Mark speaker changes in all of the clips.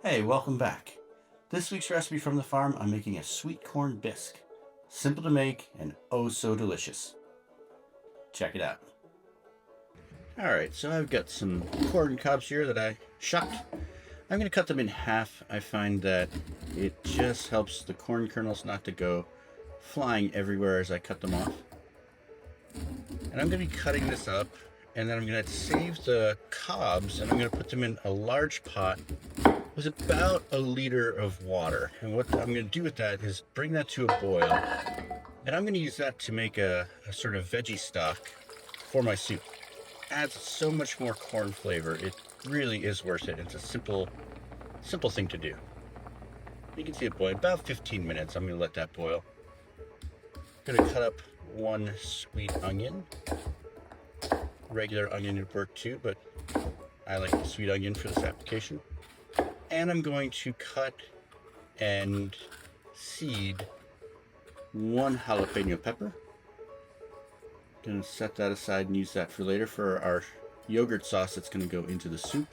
Speaker 1: Hey, welcome back. This week's recipe from the farm, I'm making a sweet corn bisque. Simple to make and oh so delicious. Check it out. Alright, so I've got some corn cobs here that I shucked. I'm going to cut them in half. I find that it just helps the corn kernels not to go flying everywhere as I cut them off. And I'm going to be cutting this up, and then I'm going to save the cobs, and I'm going to put them in a large pot with about a liter of water. And what I'm going to do with that is bring that to a boil, and I'm going to use that to make a sort of veggie stock for my soup. Adds so much more corn flavor. It really is worth it. It's a simple thing to do. You can see it boil about 15 minutes. I'm going to let that boil. I'm going to cut up one sweet onion. Regular onion would work too, but I like the sweet onion for this application. And I'm going to cut and seed one jalapeno pepper. Gonna set that aside and use that for later for our yogurt sauce that's gonna go into the soup.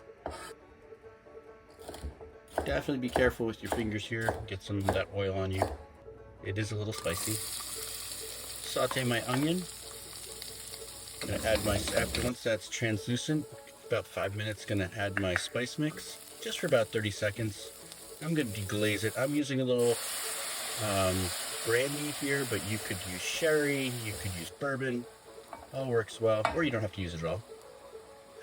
Speaker 1: Definitely be careful with your fingers here. Get some of that oil on you. It is a little spicy. Saute my onion. Gonna add once that's translucent, about 5 minutes, gonna add my spice mix, just for about 30 seconds. I'm gonna deglaze it. I'm using a little brandy here, but you could use sherry, you could use bourbon. All works well, or you don't have to use it at all.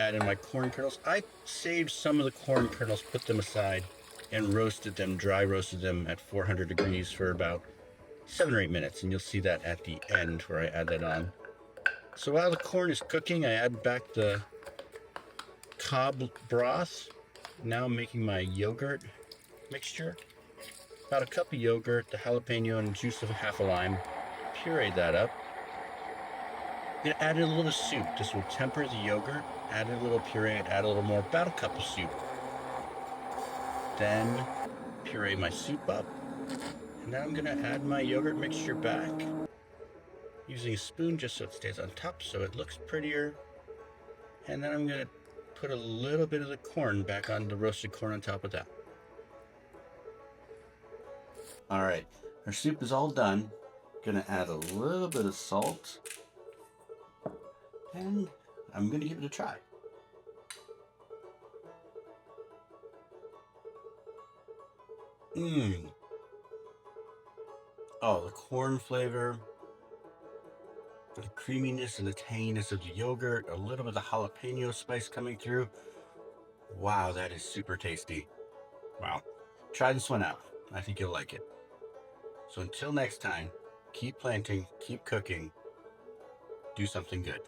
Speaker 1: Add in my corn kernels. I saved some of the corn kernels, put them aside, and roasted them, dry roasted them at 400 degrees for about 7 or 8 minutes, and you'll see that at the end where I add that on. So while the corn is cooking, I add back the cob broth. Now I'm making my yogurt mixture. About a cup of yogurt, the jalapeno, and juice of half a lime. Puree that up. I'm gonna add in a little soup. This will temper the yogurt. Add in a little puree, add a little more, about a cup of soup. Then puree my soup up. And now I'm gonna add my yogurt mixture back. Using a spoon just so it stays on top so it looks prettier. And then I'm gonna put a little bit of the corn back on the roasted corn on top of that. All right, our soup is all done. Gonna add a little bit of salt. And I'm gonna give it a try. Oh, the corn flavor, the creaminess and the tanginess of the yogurt, a little bit of the jalapeno spice coming through. Wow, that is super tasty. Wow. Try this one out. I think you'll like it. So until next time, keep planting, keep cooking, do something good.